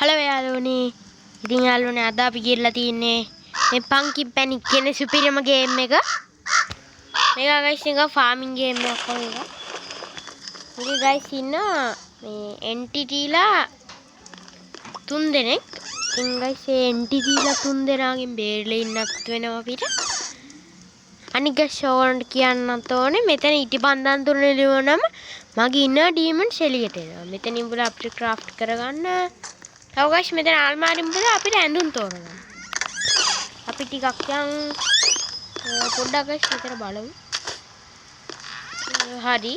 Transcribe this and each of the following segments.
Hello යාළුවනේ. ඉතින් යාළුවනේ අද අපි ගිහලා තින්නේ මේ පන්කින් පැනික් කියන සුපිරිම ගේම් එක. මේක ගයිස් එක ෆාමින් ගේම් එකක් වගේ. ඉතින් ගයිස් ඉන්නවා මේ එන්ටිටිලා 3 දෙනෙක්. ඉතින් ගයිස් ඒ එන්ටිටිලා 3 දෙනාගෙන් බේරලා ඉන්නත් වෙනවා අපිට. අනික ෂෝන්ට කියන්නත් ඕනේ මෙතන ඉටිපන්දන් තුන ලියවනම මගේ ඉන්න ඩීමන්ස් එළියට එනවා. මෙතන ඉඹලා අපිට ක්‍රාෆ්ට් කරගන්න. තව ගයිස් මෙතන අල්මාරියෙන් ඉඹලා අපිට ඇඳුම් තෝරගන්න. අපි ටිකක් යන් පොඩ්ඩක් ගයිස් මෙතන බලමු. හරි.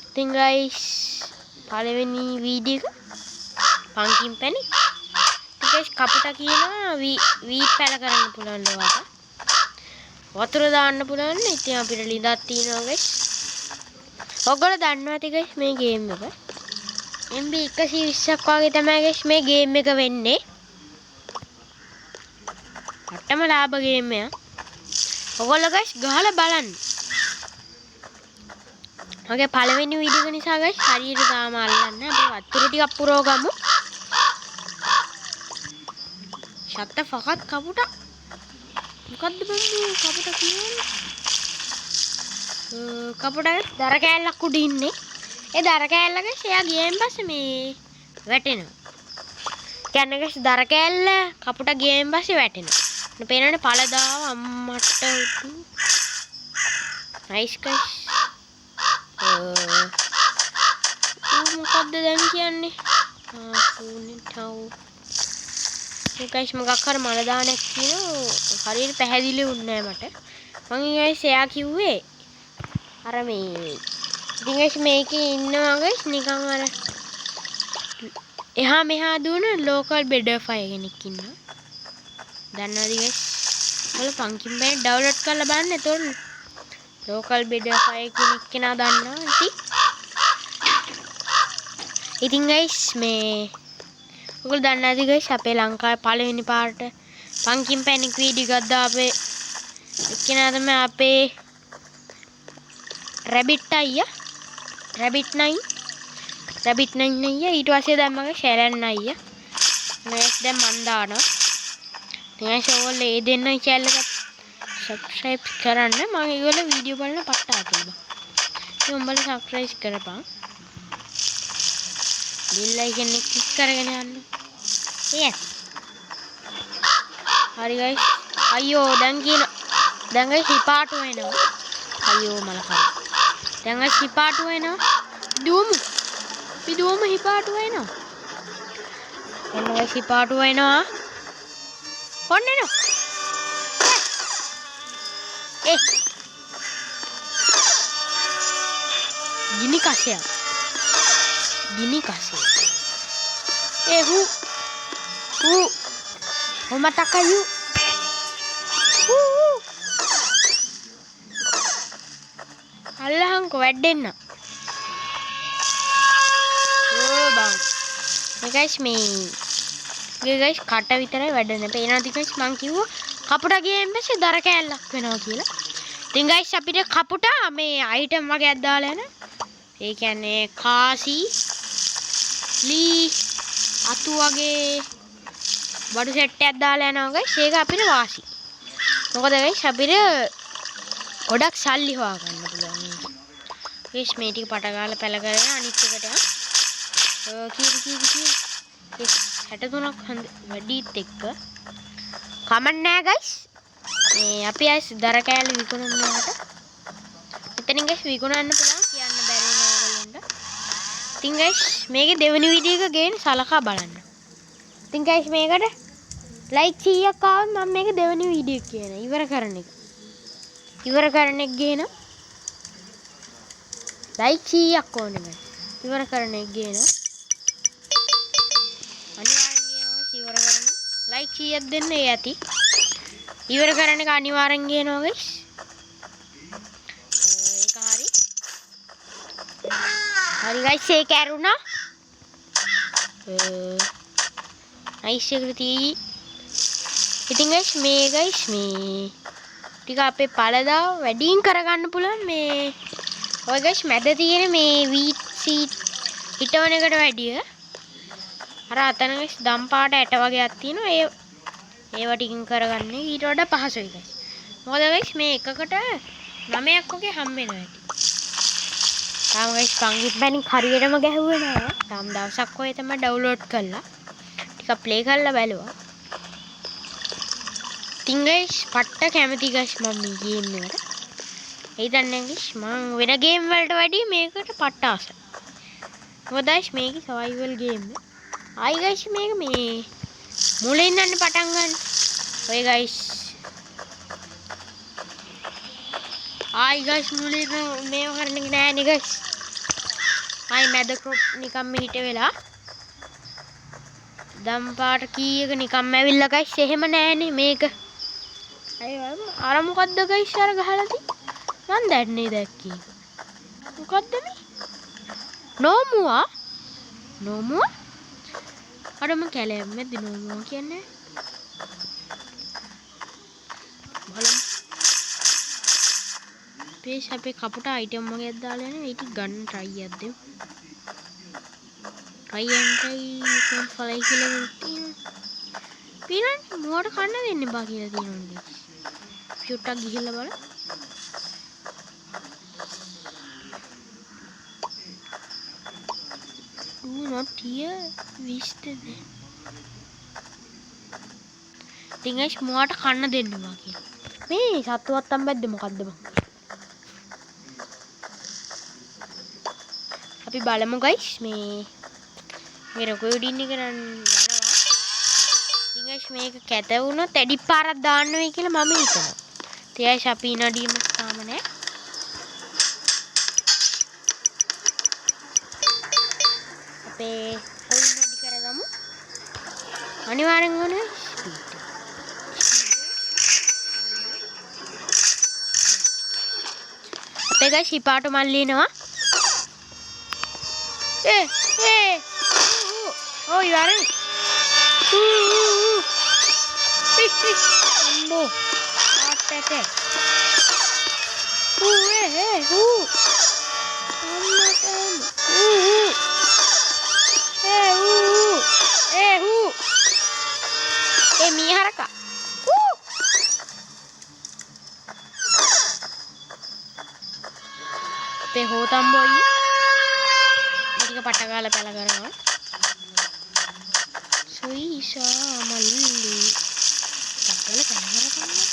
ඉතින් ගයිස් පළවෙනි වීඩියෝ එක පන්කින් පැනික්. ඉතින් ගයිස් කපුටා කියනවා වීට් පැල කරන්න පුළුවන් ලෝවට. වතුර දාන්න පුළුවන්. ඉතින් අපිට ලිඳක් තියෙනවා ගයිස්. ඔයගොල්ලෝ දන්නවා ඇති ගයිස් මේ ගේම් එක. MB 120ක් වගේ තමයි ගයිස් මේ ගේම් එක වෙන්නේ. අටම ලාභ ගේම් එක. ඔයගොල්ලෝ ගයිස් ගහලා බලන්න. මගේ පළවෙනි වීඩියෝ එක නිසා ගයිස් හරියට තාම අල්ලන්න. අපි වතුර ටිකක් පුරව ගමු. ෂට්ට ෆකත් කපුටා. මොකද්ද බම්බු කපුටා කියන්නේ? කපුටා දර කෑල්ලක් උඩ ඉන්නේ. ඒ දර කෑල්ල ගයිස් එයා ගියන් පස්සේ මේ වැටෙනවා. කියන්නේ ගයිස් දර කෑල්ල කපුටා ගියන් පස්සේ වැටෙනවා. මේ පේනනේ පළදාව අම්මට උතු. Nice guys. මොකද්ද දැන් කියන්නේ? ෆෝනේ ටව්. මේ ගයිස් මොකක් හරි මල දානක් කියනවා. හරියට පැහැදිලි වුණේ නැහැ මට. මං ගයිස් එයා කිව්වේ අර මේ ඉතින් ගයිස් මේකේ ඉන්නවා ගයිස් නිකන් අර එහා මෙහා දුවන ලෝකල් බෙඩර්ෆයි කෙනෙක් ඉන්නවා. දන්නවද ගයිස්? ඔයාලා පන්කින් බෑන් ඩවුන්ලෝඩ් කරලා බලන්න. එතකොට ලෝකල් බෙඩර්ෆයි කෙනා දන්නවා. ඉතින් ගයිස් මේ ඔයගොල්ලෝ දන්නවද ගයිස් අපේ ලංකාවේ පළවෙනි පාරට පන්කින් පැනික් වීඩියෝ එකක් දාපේ එක්කෙනා තමයි අපේ රැබිට් අයියා. රැබිට් 9 අයියා. ඊට පස්සේ දැන් මගේ ෂැරන් අයියා. මේස් දැන් මන් දානවා. මේ ෂෝල් ඒ දෙන්න channel එක subscribe කරන්න. මම ඒගොල්ලෝ වීඩියෝ බලන පට්ට ආතල්බා. ඉතින් උඹලා subscribe කරපන්. බෙල් අයිකන් එක ක්ලික් කරගෙන යන්න. yes. හරි guys. අයියෝ දැන් guys හිපාටු වෙනවා. අයියෝ මලකම්. දැන් guys හිපාටු වෙනවා. දුවමු. අපි දුවමු හිපාටු වෙනවා. එන්න guys හිපාටු වෙනවා. කොන්න එනවා. ගිනි කසයක්. Homatakayu. අල්ලහන්කො වැඩෙන්න. බං. මේ ගයිස් මේ ගයිස් කට විතරයි වැඩන්නේ. පේනවාද ගයිස් මං කිව්වා කපුටා ගියන් පස්සේ දර කෑල්ලක් වෙනවා කියලා. ඉතින් ගයිස් අපිට කපුටා මේ අයිටම් වගේක් දාලා යන. ඒ කියන්නේ කාසි ලී අතු වගේ බඩු සෙට් එකක් දාලා යනවා ගයිස්. ඒක අපිට වාසි. මොකද ගයිස් අපිට ගොඩක් සල්ලි හොයාගන්න පුළුවන්. ගයිස් මේ ටික පට ගාලා පැල කරගෙන අනිත් එකට යන්න. කීරි 63ක් වැඩිත් එක්ක කමන්න නෑ ගයිස්. මේ අපි ආයිස් දර කෑල්ල විකුණනවාට මෙතනින් ගයිස් විකුණන්න පුළුවන් කියන්න බැරි වෙනවා ඔයගොල්ලන්ට. ඉතින් ගයිස් මේකේ දෙවෙනි වීඩියෝ එක ගේන සලකා බලන්න. ඉතින් ගයිස් මේකට ලයික් 100ක් ආවම මම මේක දෙවෙනි වීඩියෝ එක කියන ඉවර කරන එක ගේන ලයික් 100ක් ඕනේ ගයිස්. ඉවර කරන එක ගේන අනිවාර්යෙන් ඉවර කරන්න ලයික් 100ක් දෙන්න ඒ ඇති. ඉවර කරන එක අනිවාර්යෙන් ගේනවා ගයිස්. ඒක හරි ගයිස් ඒක ඇරුණා. නයිස් එකට තියෙයි. ඉතින් ගයිස් මේ ටික අපේ පළදාව වැඩියෙන් කරගන්න පුළුවන් මේ ඔය ගයිස් මැද තියෙන මේ වීට් සීඩ් හිටවන එකට වැඩිය අර අතන guys දම් පාට ඇට වගේක් තියෙනවා. ඒව ටිකින් කරගන්න ඊට වඩා පහසුයි guys. මොකද guys මේ එකකට 9ක් වගේ හම්බ වෙනවා ඇති. තාම guys පංගිප්පැනික් හරියටම ගැහුවේ නෑ. තාම දවසක් ඔය තමයි ඩවුන්ලෝඩ් කළා. ටිකක් ප්ලේ කරලා බැලුවා. ඉතින් guys පට්ට කැමති guys මම මේ ගේම් එකට. ඒ දන්නේ guys මම වෙන ගේම් වලට වැඩිය මේකට පට්ට ආසයි. මොකද guys මේකේ සර්වයිවල් ගේම් එක. ආයි guys මේක මේ මුලින් ඉඳන් පටන් ගන්න. ඔය guys ආයි guys මුලින් මේව කරන්නේ නෑනේ guys. ආයි මැද ක්‍රොප් නිකම්ම හිට වෙලා දම් පාට කීයක නිකම්ම ඇවිල්ලා guys එහෙම නෑනේ මේක. අර මොකද්ද guys අර ගහලා තියෙන්නේ? මන් දැන්නේ දැක්කේ. මොකද්ද මේ? නෝමුවා? නෝමුවා? අරම කැලෑමේද නෝමුවා කියන්නේ? බලමු. පේස් අපේ කපුට අයිටම් වගේක් දාලා යනවා. ඒක ගන්න try එකක් දෙමු. try and try can fly කියලා තියෙනවා. පිරන් මොකට කන්න දෙන්න බා කියලා තියෙනවා. චුට්ටක් ගිහිල්ලා බලන්න. not here wasted. ඉතින් guys මොකට කන්න දෙන්න බා කියලා. මේ සත්තුවත් අම්බැද්ද මොකද්ද බං? අපි බලමු guys මේ රෙකෝඩින් එක යනවා. ඉතින් guys මේක කැත වුණොත් එඩි පාරක් දාන්න වෙයි කියලා මම හිතනවා. ඉතින් guys අපි ඉනඩීම තාම නෑ. අපේ ෆෝන් වැඩි කරගමු. අනිවාර්යෙන් ඕනේ ස්පීඩ්. අපේ guys ඉපාට මල්ලි එනවා. Oh, you are it. Ambo. What that? Hey. Hey, me haraka. Pe ho tambo ini. Mereka patagala pala කරනවා. සුයිසා මල්ලි. පටගල පල කරගන්න.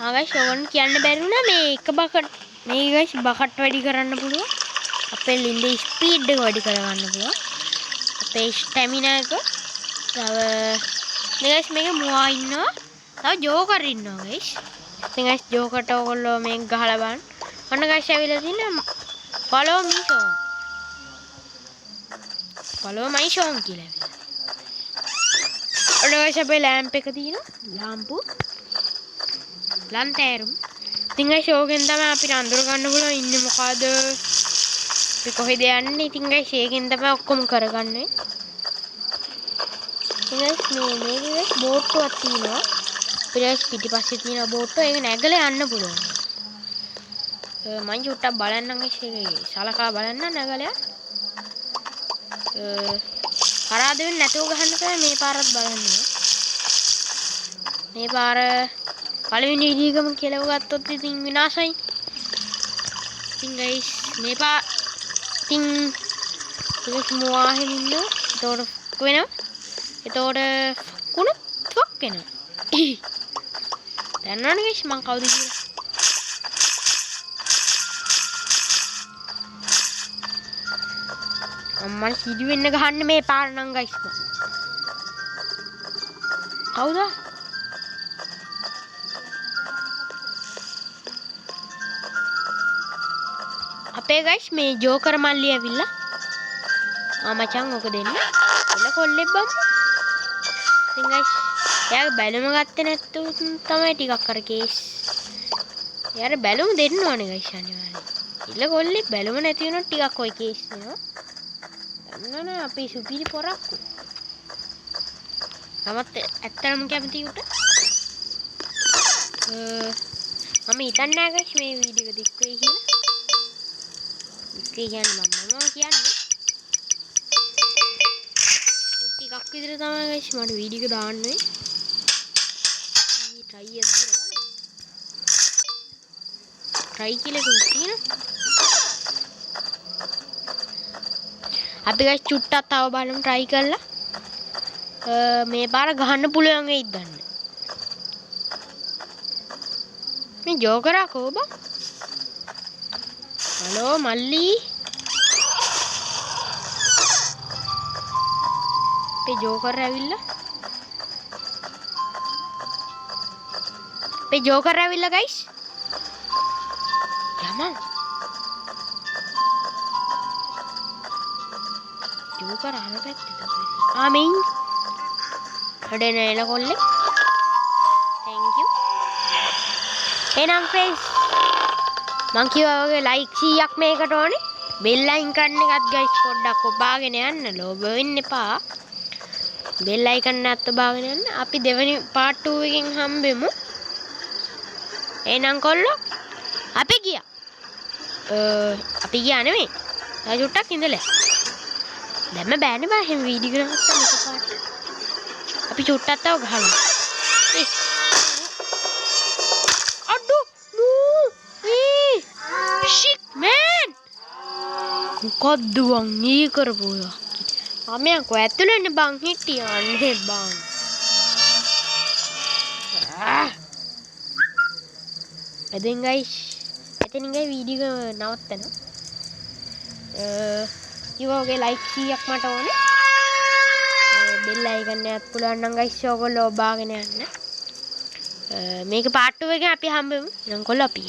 ආ guys ඕවන් කියන්න බැරි වුණා මේ එක බකට් මේ guys බකට් වැඩි කරන්න පුළුවන්. අපේ ලින්ඩේ ස්පීඩ් එක වැඩි කරගන්න පුළුවන්. අපේ ස්ටැමිනා එක තව මේ guys මේක මුවා ඉන්නවා. තව ජෝකර් ඉන්නවා guys. ඉතින් guys ජෝකර්ට ඔයගොල්ලෝ මේක ගහලා බලන්න. අන්න guys ඇවිල්ලා තියෙනවා follow me song. follow my song කියලා. ඔන්න guys අපේ ලැම්ප් එක තියෙනවා. ලාම්පු ලන්තෑරුම්. ඉතින් guys ඕකෙන් තමයි අපිට අඳුර ගන්න පුළුවන් ඉන්නේ මොකද? අපි කොහෙද යන්නේ? ඉතින් guys ඒකෙන් තමයි ඔක්කොම කරගන්නේ. ඉතින් guys මේ බෝට්ටුවක් තියෙනවා. අපිට පිටිපස්සේ තියෙන බෝට්ටුව ඒක නැගලා යන්න පුළුවන්. මම චුට්ටක් බලන්නම් guys ඒක සලකා බලන්න නැගලා. කරාද වෙන්නේ නැතුව ගහන්න තමයි මේ පාරත් බලන්න. මේ පාර පළවෙනි ඉදීගම කෙලව ගත්තොත් ඉතින් විනාශයි. ඉතින් guys මේ පාර ඉතින් ඒක මොවාහෙම ඉන්න. ඒතකොට වෙනවා. ඒතකොට කුණු ෆොක් වෙනවා. දන්නවනේ guys මං කවුද කියලා. අම්මා සිදු වෙන්න ගහන්න මේ පාර නම් guys. කවුද? අපේ guys මේ ජෝකර් මල්ලි ඇවිල්ලා. මචං ඔක දෙන්න. එල කොල්ලෙක් බම්. ඉතින් guys එයාගේ බැලුම ගත්තේ නැත්නම් තමයි ටිකක් අර කේස්. එයාට බැලුම දෙන්න ඕනේ guys අනිවාර්යෙන්. ඉල කොල්ලෙක් බැලුම නැති වුණොත් ටිකක් ඔය කේස් වෙනවා. නෑ අපි සුපිරි පොරක්කු. නමත් ඇත්තටම කැමති උට. මම හිතන්නේ නෑ guys මේ වීඩියෝ එක දික් වෙයි කියලා. දික් වෙයි කියන්නේ මම කියන්නේ. විතර තමයි guys මට වීඩියෝ එක දාන්න වෙන්නේ. try එක try කියලා එකක් තියෙනවා. අපි guys චුට්ටක් තව බලමු try කරලා. මේ පාර ගහන්න පුළුවන් වෙයිද දන්නේ. මේ ජෝකරා කෝබ? හලෝ මල්ලි. අපේ ජෝකර් ඇවිල්ලා. අපේ ජෝකර් ඇවිල්ලා guys. යමන්. ජෝකර් අර පැත්තේ තමයි. ආමින්. හඩේ නේල කොල්ලේ. thank you. එහෙනම් friends මං කිව්වා වගේ like 100ක් මේකට ඕනේ. bell icon කරන්න එකත් guys පොඩ්ඩක් ඔබාගෙන යන්න. ලෝභ වෙන්න එපා. bell icon එකත් ඔබාගෙන යන්න. අපි දෙවෙනි part 2 එකෙන් හම්බෙමු. එහෙනම් කොල්ලෝ අපි ගියා. අපි ගියා නෙමෙයි. තව චුට්ටක් ඉඳලා. දැම්ම බෑනේ බා හැම වීඩියෝ එකක් ගන්න එකපාරට. අපි චුට්ටක් තව ගහලා. shit man මොකද්ද බං ඊ කරපුවා අමයා කො ඇතුළේ ඉන්න බං හිටියන්නේ බං එදින් guys එතනින් ගයි වීඩියෝ එක නවත්තනවා ඊවගේ like 100ක් මට ඕනේ bell icon එකත් පුළුවන් නම් guys ඔයගොල්ලෝ ඔබාගෙන යන්න මේක part 2 එකෙන් අපි හම්බෙමු නම් කොල්ල අපි